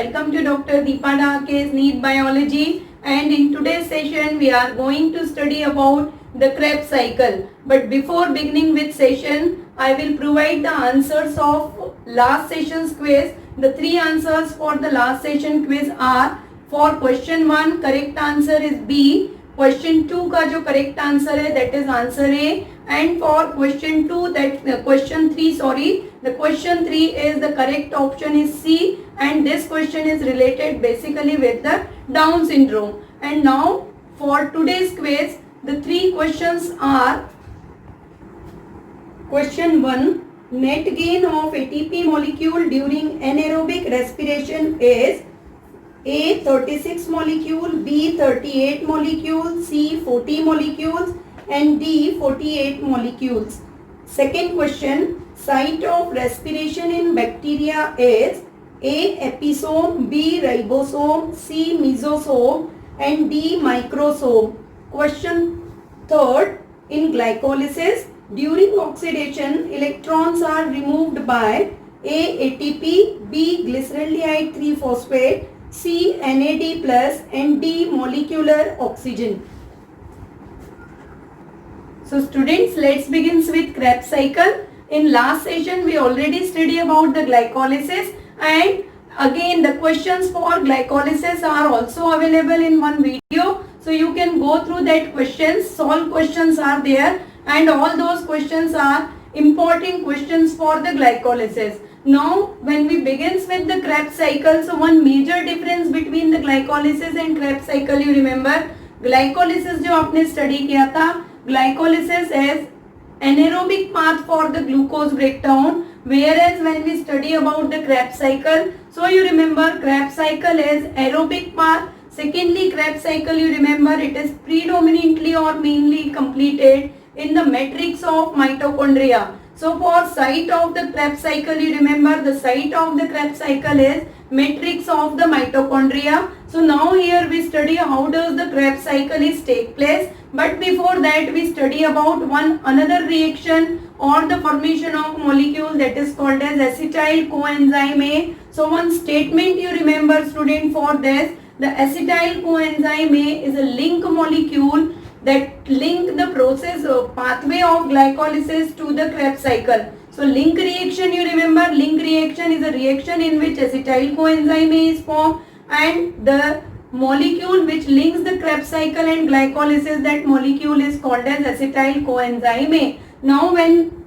welcome to Dr. Deepa Dhake's NEET Biology, and in today's session we are going to study about the Krebs cycle. But before beginning with session, I will provide the answers of last session's quiz. The three answers for the last session quiz are: for question 1 correct answer is B, question 2 का जो correct answer है that is answer A, and for question 2 that question 3 sorry, the question 3 is the correct option is C, and this question is related basically with the Down syndrome. And now for today's quiz, the three questions are: question 1, net gain of ATP molecule during anaerobic respiration is A 36 molecule, B 38 molecule, C 40 molecules, and D 48 molecules. Second question, site of respiration in bacteria is A episome, B ribosome, C mesosome, and D microsome. Question third, in glycolysis during oxidation electrons are removed by A ATP, B glyceraldehyde 3-phosphate, C NAD plus, and D molecular oxygen. So students, let's begin with Krebs cycle. In last session we already studied about the glycolysis, and again the questions for glycolysis are also available in one video. So you can go through that questions, solve questions are there, and all those questions are important questions for the glycolysis. Now when we begins with the Krebs cycle, so one major difference between the glycolysis and Krebs cycle, you remember glycolysis जो आपने study किया था, glycolysis is anaerobic path for the glucose breakdown, whereas when we study about the Krebs cycle, so you remember Krebs cycle is aerobic path. Secondly, Krebs cycle you remember it is predominantly or mainly completed in the matrix of mitochondria. So for site of the Krebs cycle, you remember the site of the Krebs cycle is matrix of the mitochondria. So now here we study how does the Krebs cycle is take place. But before that we study about one another reaction or the formation of molecule that is called as acetyl coenzyme A. So one statement you remember student for this, the acetyl coenzyme A is a link molecule that link the process of pathway of glycolysis to the Krebs cycle. So link reaction you remember, link reaction is a reaction in which acetyl coenzyme A is formed, and the molecule which links the Krebs cycle and glycolysis, that molecule is called as acetyl coenzyme A. Now when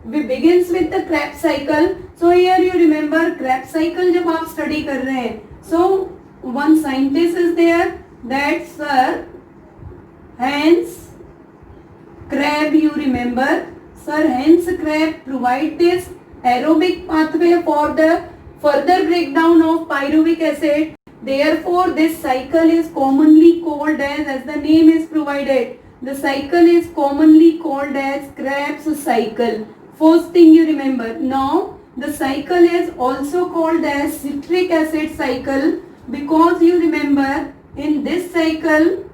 we begins with the Krebs cycle, so here you remember Krebs cycle जब आप study कर रहे हैं, so one scientist is there, that's Sir Hans Crabbe, you remember Sir Hans Crabbe provide this aerobic pathway for the further breakdown of pyruvic acid. Therefore this cycle is commonly called as the name is provided, the cycle is commonly called as Krebs cycle. First thing you remember. Now the cycle is also called as citric acid cycle, because you remember in this cycle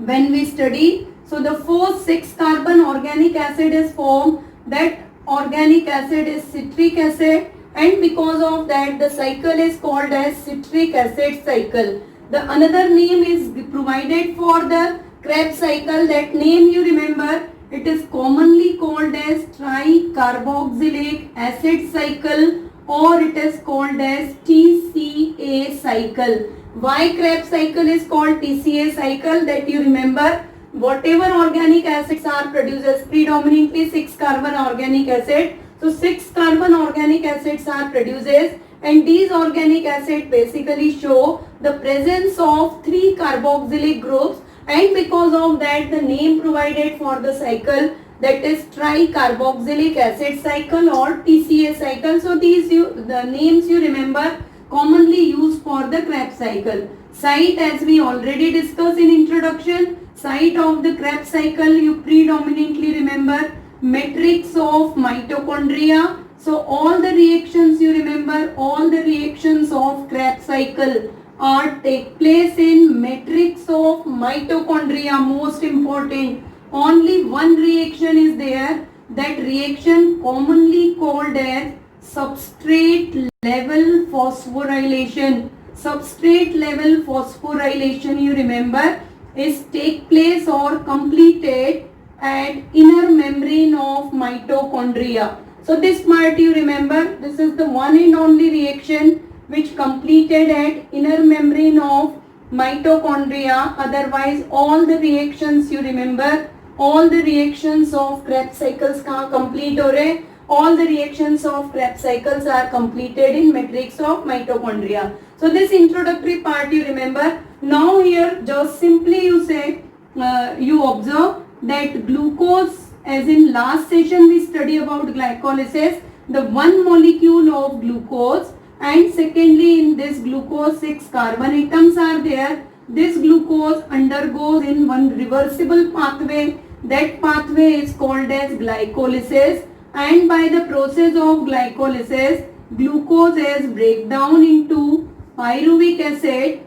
when we study, so the first 6 carbon organic acid is formed, that organic acid is citric acid, and because of that the cycle is called as citric acid cycle. The another name is provided for the Krebs cycle, that name you remember, it is commonly called as tricarboxylic acid cycle, or it is called as TCA cycle. Why Krebs cycle is called TCA cycle? That you remember, whatever organic acids are produced, predominantly 6 carbon organic acid. So 6 carbon organic acids are produced, and these organic acids basically show the presence of 3 carboxylic groups, and because of that the name provided for the cycle, that is tricarboxylic acid cycle or TCA cycle. So these the names you remember commonly used for the Krebs cycle. Site, as we already discussed in introduction, site of the Krebs cycle you predominantly remember matrix of mitochondria. So all the reactions you remember, all the reactions of Krebs cycle are take place in matrix of mitochondria. Most important, only one reaction is there, that reaction commonly called as substrate level phosphorylation. Substrate level phosphorylation, you remember, is take place or completed at inner membrane of mitochondria. So this part you remember, this is the one and only reaction which completed at inner membrane of mitochondria. Otherwise all the reactions you remember, all the reactions of Krebs cycles कहाँ complete हो रहे? All the reactions of Krebs cycles are completed in matrix of mitochondria. So this introductory part you remember. Now here just simply you say, you observe that glucose, as in last session we study about glycolysis, the one molecule of glucose, and secondly in this glucose 6 carbon atoms are there. This glucose undergoes in one reversible pathway. That pathway is called as glycolysis, and by the process of glycolysis glucose is break down into pyruvic acid.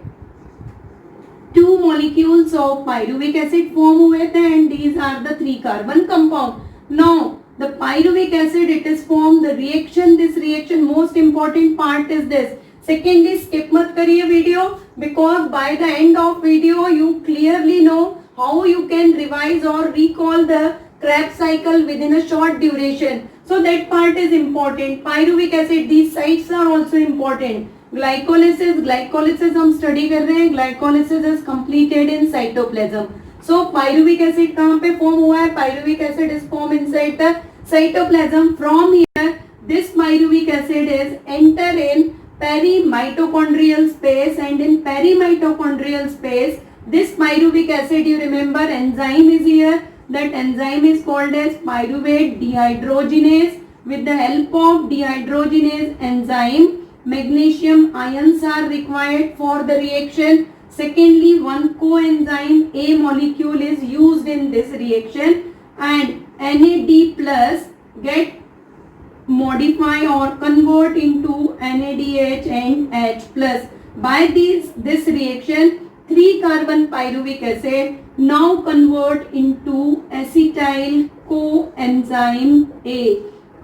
Two molecules of pyruvic acid form हुए थे and these are the 3 carbon compound. Now the pyruvic acid, it is formed, the reaction, this reaction most important part is this. Secondly skip मत करिए video, because by the end of video you clearly know how you can revise or recall the Krebs cycle within a short duration. So that part is important. Pyruvic acid, these sites are also important. Glycolysis हम study कर रहे हैं. Glycolysis is completed in cytoplasm. So pyruvic acid कहाँ पे form हुआ है? Pyruvic acid is formed inside the cytoplasm. From here this pyruvic acid is enter in perimitochondrial space, and in perimitochondrial space this pyruvic acid, you remember, enzyme is here. That enzyme is called as pyruvate dehydrogenase. With the help of dehydrogenase enzyme, magnesium ions are required for the reaction. Secondly, one coenzyme A molecule is used in this reaction, and NAD plus get modify or convert into NADH and H plus. By this reaction 3 carbon pyruvic acid now convert into acetyl coenzyme A.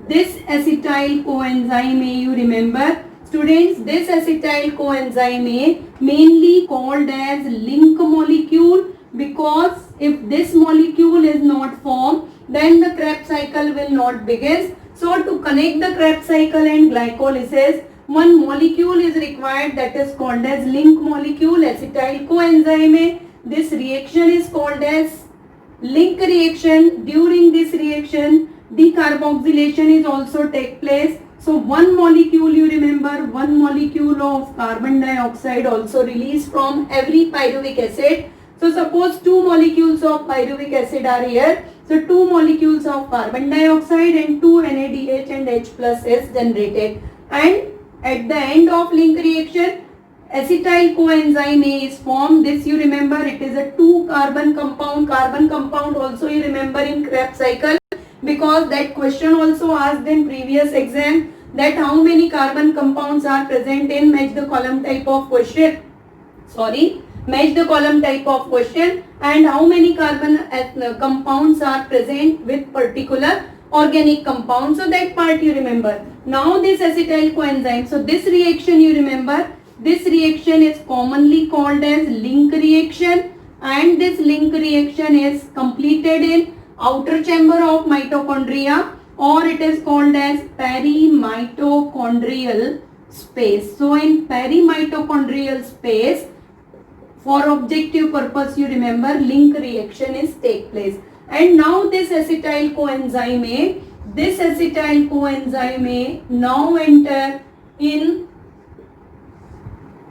This acetyl coenzyme A, you remember students, this acetyl coenzyme A mainly called as link molecule, because if this molecule is not formed then the Krebs cycle will not begin. So to connect the Krebs cycle and glycolysis, one molecule is required, that is called as link molecule, acetyl coenzyme A. This reaction is called as link reaction. During this reaction decarboxylation is also take place. So one molecule, you remember, one molecule of carbon dioxide also released from every pyruvic acid. So suppose 2 molecules of pyruvic acid are here. So 2 molecules of carbon dioxide and 2 NADH and H plus is generated. And at the end of link reaction, acetyl coenzyme A is formed. This you remember, it is a 2 carbon compound. Carbon compound also you remember in Krebs cycle, because that question also asked in previous exam, that how many carbon compounds are present in match the column type of question. Match the column type of question, and how many carbon compounds are present with particular organic compound. So that part you remember. Now this acetyl coenzyme, so this reaction you remember, this reaction is commonly called as link reaction, and this link reaction is completed in outer chamber of mitochondria, or it is called as perimitochondrial space. So in perimitochondrial space, for objective purpose you remember, link reaction is take place. And now this acetyl coenzyme A, this acetyl coenzyme A now enter in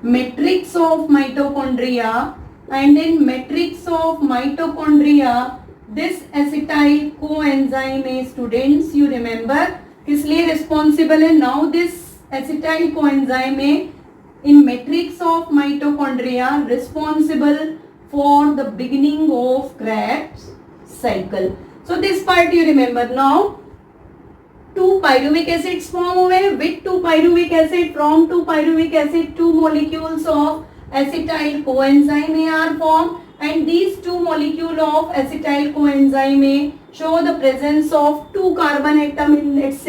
matrix of mitochondria, and in matrix of mitochondria this acetyl coenzyme A, students you remember, इसलिए responsible है. Now this acetyl coenzyme A in matrix of mitochondria responsible for the beginning of Krebs cycle. So this part you remember. Now 2 pyruvic acids form हुए. With 2 pyruvic acid, from 2 pyruvic acid 2 molecules of acetyl coenzyme A are formed, and these 2 molecules of acetyl coenzyme A show the presence of 2 carbon atom in its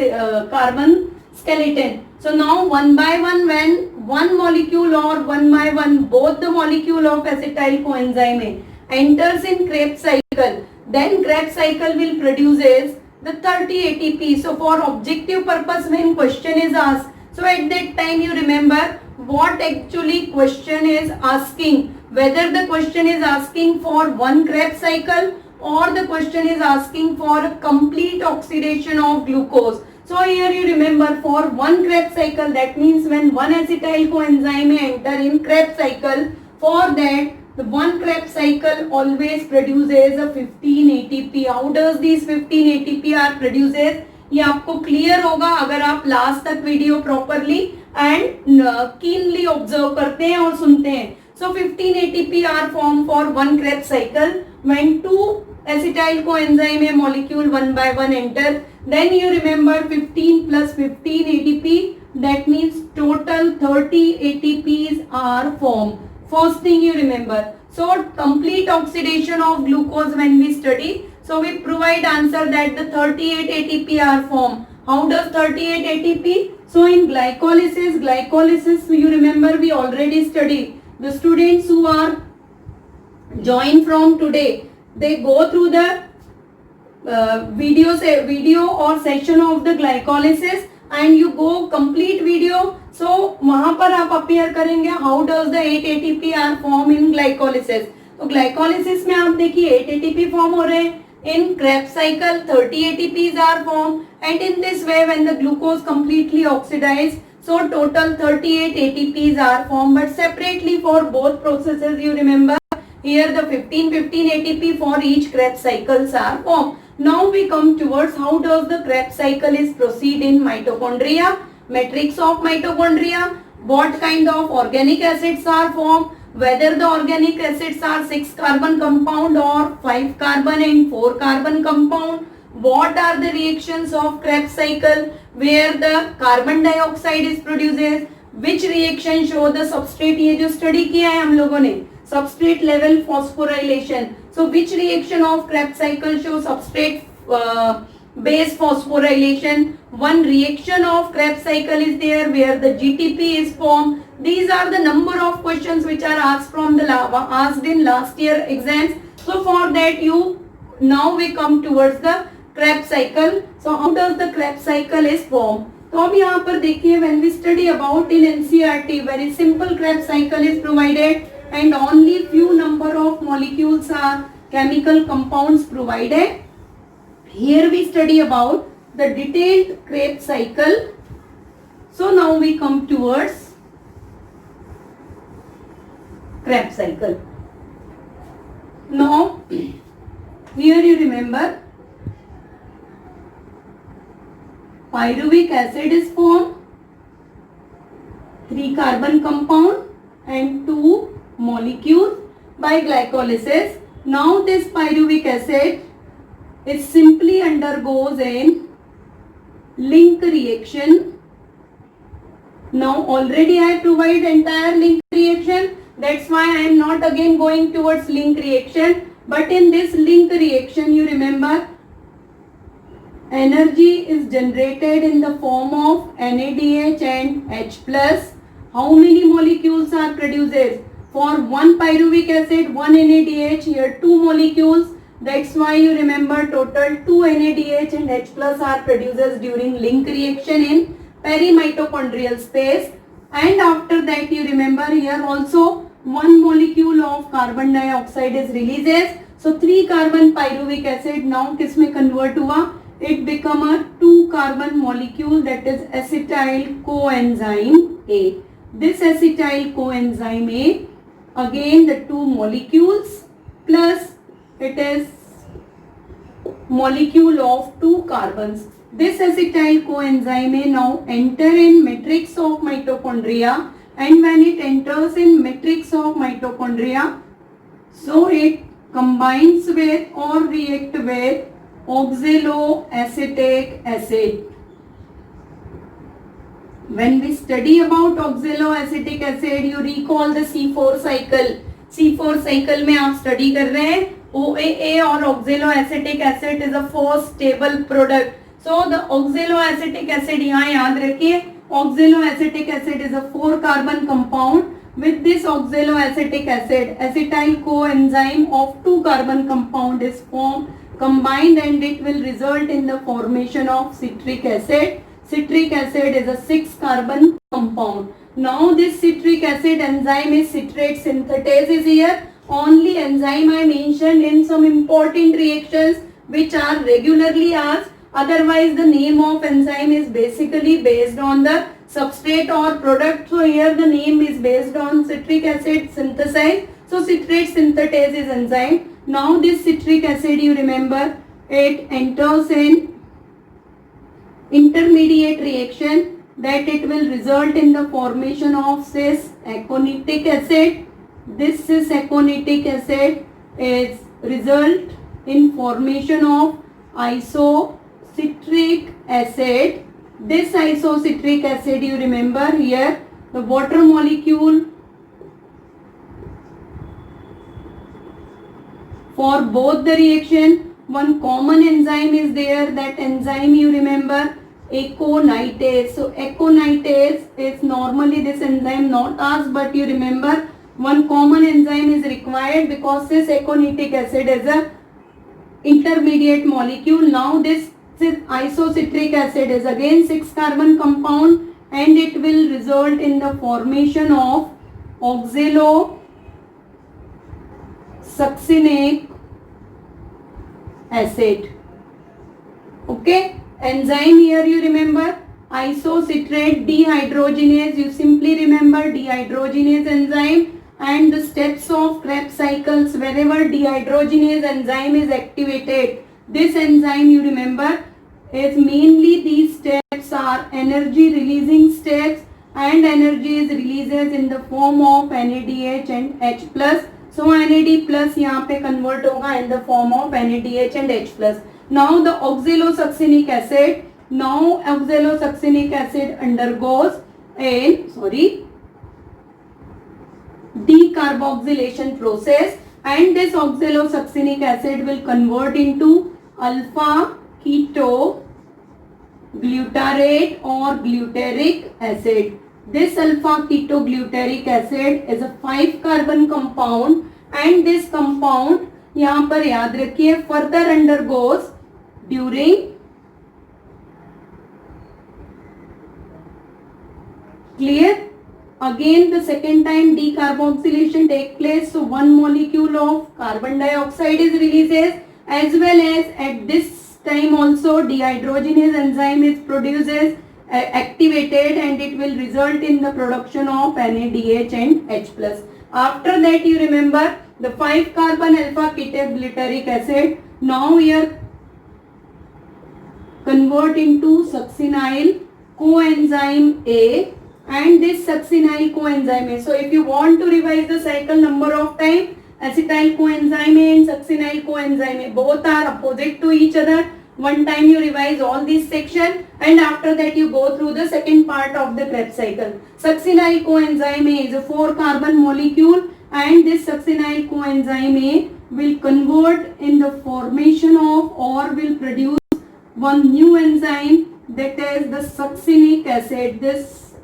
carbon skeleton. So now one by one, when one molecule or one by one both the molecule of acetyl coenzyme enters in Krebs cycle, then Krebs cycle will produces the 30 ATP. So for objective purpose, when question is asked, so at that time you remember what actually question is asking, whether the question is asking for one Krebs cycle or the question is asking for a complete oxidation of glucose. So here you remember for one Krebs cycle, that means when one acetyl coenzyme enter in Krebs cycle, for that the one Krebs cycle always produces a 15 ATP. How does these 15 ATP are produces? ये आपको clear होगा अगर आप last तक video properly and keenly observe करते हैं और सुनते हैं. So 15 ATP are formed for one Krebs cycle when two acetyl coenzyme molecule one by one enter. Then you remember 15 plus 15 ATP, that means total 30 ATPs are formed. First thing you remember. So complete oxidation of glucose when we study. So we provide answer that the 38 ATP are formed. How does 38 ATP? So in glycolysis you remember we already studied. The students who are joined from today, they go through the video or session of the glycolysis and you go complete video. So वहाँ पर आप appear करेंगे how does the 8 ATP are formed in glycolysis. तो glycolysis में आप देखिए 8 ATP form हो रहे हैं. In Krebs cycle 30 ATPs are formed and in this way when the glucose completely oxidized, so total 38 ATPs are formed, but separately for both processes you remember here the 15 ATP for each Krebs cycles are formed. Now we come towards how does the Krebs cycle is proceed in mitochondria, matrix of mitochondria, what kind of organic acids are formed, whether the organic acids are 6 carbon compound or 5 carbon and 4 carbon compound, what are the reactions of Krebs cycle where the carbon dioxide is produced, which reaction show the substrate, ये जो study किया है हम लोगों ने substrate level phosphorylation. So which reaction of Krebs cycle show substrate base phosphorylation? One reaction of Krebs cycle is there where the GTP is formed. These are the number of questions which are asked in last year exams. So for that now we come towards the Krebs cycle. So how does the Krebs cycle is formed? तो अब यहाँ पर देखिए when we study about in NCERT, very simple Krebs cycle is provided and only few number of molecules are chemical compounds provided. Here we study about the detailed Krebs cycle. So now we come towards Krebs cycle. Now here you remember pyruvic acid is formed, 3 carbon compound and 2 molecules by glycolysis. Now this pyruvic acid it simply undergoes an link reaction. Now already I provide entire link reaction, that's why I am not again going towards link reaction, but in this link reaction you remember energy is generated in the form of NADH and H+. How many molecules are produced? For one pyruvic acid, one NADH, here 2 molecules. That's why you remember total 2 NADH and H+ are produced during link reaction in perimitochondrial space. And after that you remember here also 1 molecule of carbon dioxide is released. So 3 carbon pyruvic acid now किसमें convert हुआ? It become a 2 carbon molecule, that is acetyl coenzyme A. This acetyl coenzyme A, again the 2 molecules plus it is molecule of 2 carbons. This acetyl coenzyme A now enter in matrix of mitochondria, and when it enters in matrix of mitochondria, so it combines with or react with oxaloacetic acid. When we study about oxaloacetic acid, you recall the C4 cycle. C4 cycle में आप study कर रहे हैं OAA और oxaloacetic acid is a first stable product. So the oxaloacetic acid, यहाँ याद रखिए, oxaloacetic acid is a 4 carbon compound. With this oxaloacetic acid, acetyl coenzyme of 2 carbon compound is formed, combined, and it will result in the formation of citric acid. Citric acid is a 6 carbon compound. Now this citric acid enzyme is citrate synthetase is here. Only enzyme I mentioned in some important reactions which are regularly asked. Otherwise the name of enzyme is basically based on the substrate or product. So here the name is based on citric acid synthesis. So citrate synthetase is enzyme. Now this citric acid, you remember, it enters in intermediate reaction that it will result in the formation of cis aconitic acid. This cis aconitic acid is result in formation of isocitric acid. This isocitric acid, you remember here, the water molecule for both the reaction, one common enzyme is there. That enzyme, you remember, aconitase. So aconitase is normally this enzyme not asked, but you remember one common enzyme is required because this aconitic acid is a intermediate molecule. Now this isocitric acid is again 6 carbon compound, and it will result in the formation of oxalosuccinic acid. Okay, enzyme here you remember, isocitrate dehydrogenase, you simply remember dehydrogenase enzyme, and the steps of Krebs cycles, wherever dehydrogenase enzyme is activated, this enzyme, you remember, is mainly these steps are energy releasing steps, and energy is releases in the form of NADH and H+. So NAD plus यहाँ पे convert होगा in the form of NADH and H+. Now the oxalosuccinic acid undergoes a decarboxylation process, and this oxalosuccinic acid will convert into alpha ketoglutarate or glutaric acid. This alpha ketoglutarate acid is a 5 carbon compound, and this compound यहाँ पर याद रखिए further undergoes during clear. Again the second time decarboxylation take place, so one molecule of carbon dioxide is releases, as well as at this time also dehydrogenase enzyme is produces activated, and it will result in the production of NADH and H+. After that, you remember the 5 carbon alpha ketoglutarate acid now here convert into succinyl coenzyme A, and this succinyl coenzyme A. So if you want to revise the cycle number of time, acetyl coenzyme A and succinyl coenzyme A both are opposite to each other. One time you revise all this section, and after that you go through the second part of the Krebs cycle. Succinyl coenzyme A is a 4 carbon molecule, and this succinyl coenzyme A will convert in the formation of or will produce one new enzyme, that is the succinic acid. This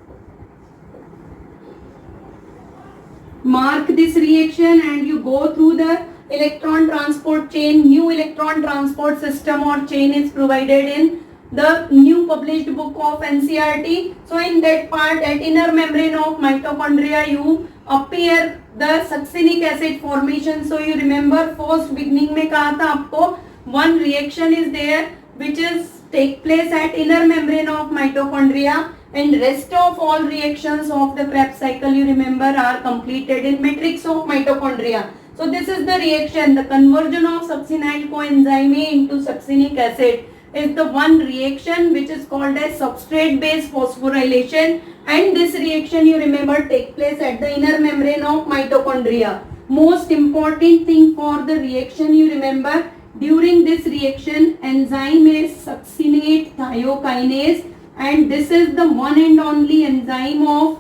mark this reaction, and you go through the electron transport chain. New electron transport system or chain is provided in the new published book of NCERT. So in that part, at inner membrane of mitochondria, you appear the succinic acid formation. So you remember first beginning में कहा था आपको one reaction is there which is take place at inner membrane of mitochondria, and rest of all reactions of the Krebs cycle, you remember, are completed in matrix of mitochondria. So this is the reaction. The conversion of succinyl coenzyme A into succinic acid is the one reaction which is called as substrate based phosphorylation, and this reaction, you remember, take place at the inner membrane of mitochondria. Most important thing for the reaction, you remember, during this reaction enzyme is succinate thiokinase, and this is the one and only enzyme of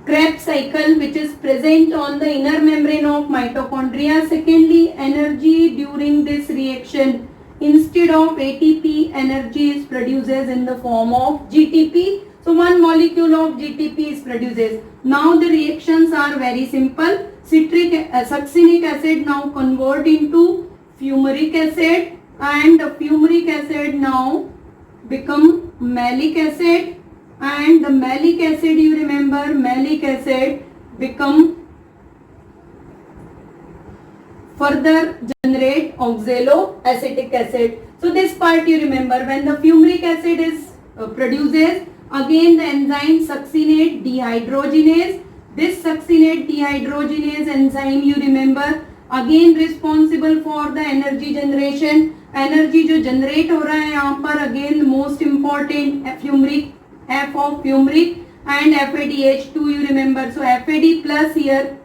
Krebs cycle which is present on the inner membrane of mitochondria. Secondly, energy during this reaction instead of ATP, energy is produced in the form of GTP. So one molecule of GTP is produced. Now the reactions are very simple. Succinic acid now convert into fumaric acid, and the fumaric acid now become malic acid, and the malic acid, you remember, malic acid become further generate oxaloacetic acid. So this part you remember, when the fumaric acid is produces, again the enzyme succinate dehydrogenase. This succinate dehydrogenase enzyme, you remember, again responsible for the energy generation. Energy जो generate हो रहा है यहाँ पर, again most important fumaric, F of fumaric and FADH2, you remember. So FAD plus here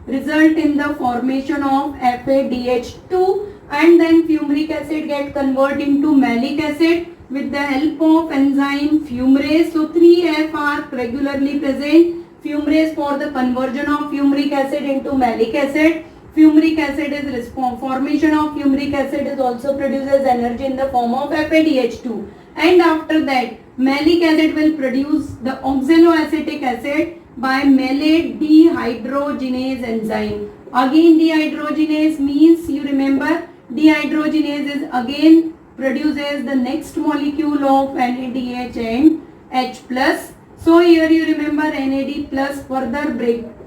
result in the formation of FADH2, and then fumaric acid get converted into malic acid with the help of enzyme fumarase. So 3F are regularly present. Fumarase for the conversion of fumaric acid into malic acid. Fumaric acid is formation of fumaric acid is also produces energy in the form of FADH2, and after that malic acid will produce the oxaloacetic acid by malate dehydrogenase enzyme. Again dehydrogenase means, you remember, dehydrogenase is again produces the next molecule of NADH and H plus. So here you remember NAD plus further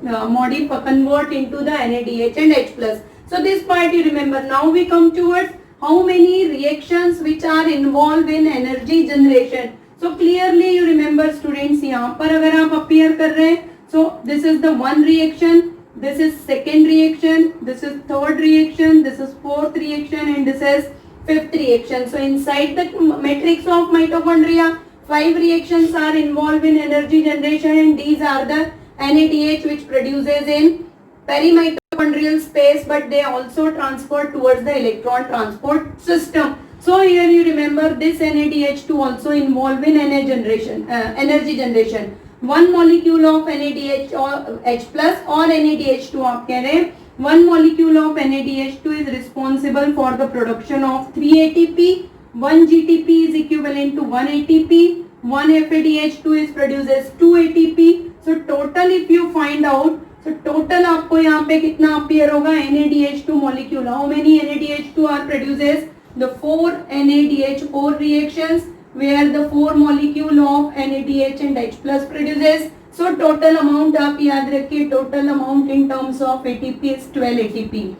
convert into the NADH and H plus. So this part you remember. Now we come towards how many reactions which are involved in energy generation. So clearly you remember students, यहाँ पर अगर आप appear कर रहे हैं, so this is the one reaction, this is second reaction, this is third reaction, this is fourth reaction, and this is fifth reaction. So inside the matrix of mitochondria, 5 reactions are involved in energy generation, and these are the NADH which produces in perimitochondrial space, but they also transfer towards the electron transport system. So here you remember this NADH2 also involved in energy generation. One molecule of NADH or H plus or NADH2 आप कह रहे हैं, one molecule of NADH2 is responsible for the production of 3 ATP. 1 GTP is equivalent to 1 ATP. 1 FADH2 is produces 2 ATP. So total if you find out, so total आपको यहाँ पे कितना appear होगा NADH2 molecule. How many NADH2 are produces? The 4 NADH4 reactions where the 4 molecule of NADH and H plus produces. So total amount आप याद रखिए, total amount in terms of ATP is 12 ATP.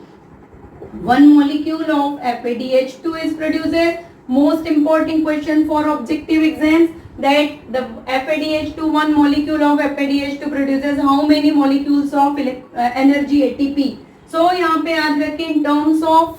1 molecule of FADH2 is produced. Most important question for objective exams, that the FADH2, 1 molecule of FADH2 produces how many molecules of energy ATP. So यहाँ पे याद रखिए, in terms of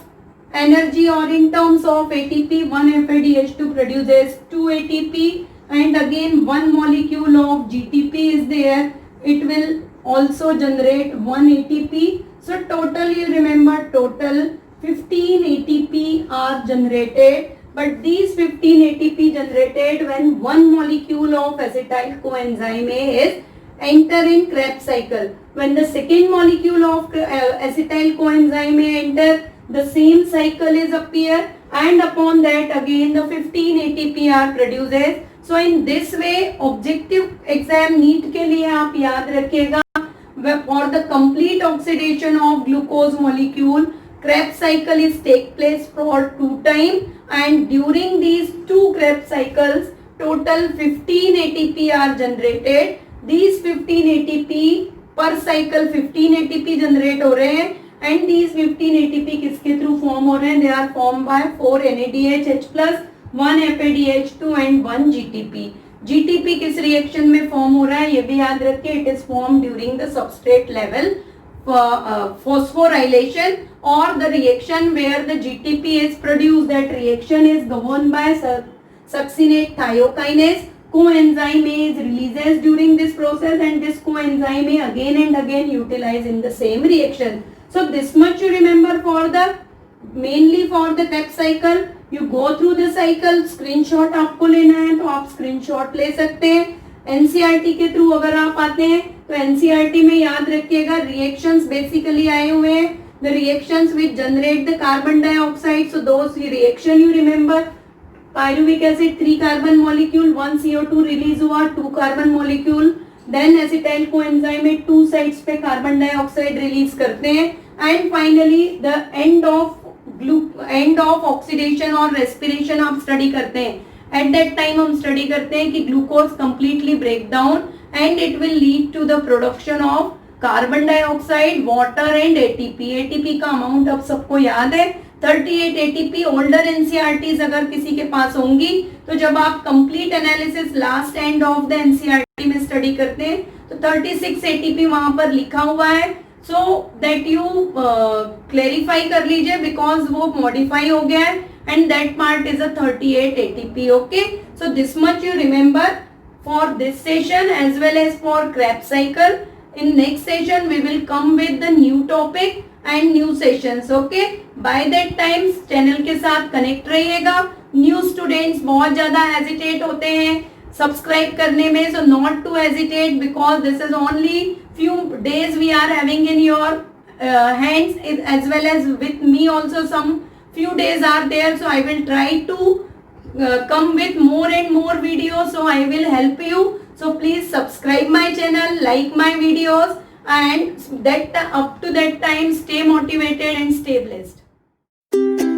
energy or in terms of ATP, 1 FADH2 produces 2 ATP, and again 1 molecule of GTP is there, it will also generate 1 ATP. So total you remember, total 15 ATP are generated, but these 15 ATP generated when 1 molecule of acetyl coenzyme A is enter in Krebs cycle. When the second molecule of acetyl coenzyme A enter, the same cycle is appear, and upon that again the 15 ATP are produced. So in this way objective exam NEET के लिए आप याद रखिएगा, for the complete oxidation of glucose molecule, Krebs cycle is take place for 2 times, and during these 2 Krebs cycles total 15 ATP are generated. These 15 ATP per cycle 15 ATP generate हो रहे हैं, and these 15 ATP किसके through form हो रहे हैं? They are formed by 4 NADH H plus, 1 FADH2 and 1 GTP. GTP किस reaction में form हो रहा है ये भी याद रखिए, it is formed during the substrate level phosphorylation or the reaction where the GTP is produced. That reaction is governed by succinate thiokinase. Coenzyme A is releases during this process, and this coenzyme A again and again utilized in the same reaction. So this much you remember for the mainly for the Krebs cycle. You go through the cycle, screenshot आपको लेना है तो आप screenshot ले सकते हैं. NCERT के through अगर आप आते हैं तो NCERT में याद रखिएगा reactions basically आए हुए हैं the reactions which generate the carbon dioxide. So those reaction you remember. Pyruvic acid 3 carbon molecule, 1 CO2 release हुआ, 2 carbon molecule. Then acetyl coenzyme में 2 sites पे carbon dioxide release करते हैं. And finally the end of oxidation और respiration आप study करते हैं. At that time हम study करते हैं कि glucose completely break down and it will lead to the production of carbon dioxide, water and ATP. ATP का अमाउंट अब सबको याद है 38 एटीपी. ओल्डर एनसीईआरटीज अगर किसी के पास होंगी तो जब आप complete analysis last end of the NCERT में स्टडी करते हैं तो 36 एटीपी वहां पर लिखा हुआ है. सो दैट यू क्लेरिफाई कर लीजिए बिकॉज वो मॉडिफाई हो गया है and that part is a 38 ATP. Okay, so this much you remember for this session as well as for Krebs cycle. In next session we will come with the new topic and new sessions. Okay, by that time channel के साथ connect रहिएगा. New students बहुत ज़्यादा hesitate होते हैं subscribe करने में, so not to hesitate because this is only few days we are having in your hands as well as with me also some few days are there. So I will try to come with more and more videos, so I will help you. So please subscribe my channel, like my videos, and that up to that time stay motivated and stay blessed.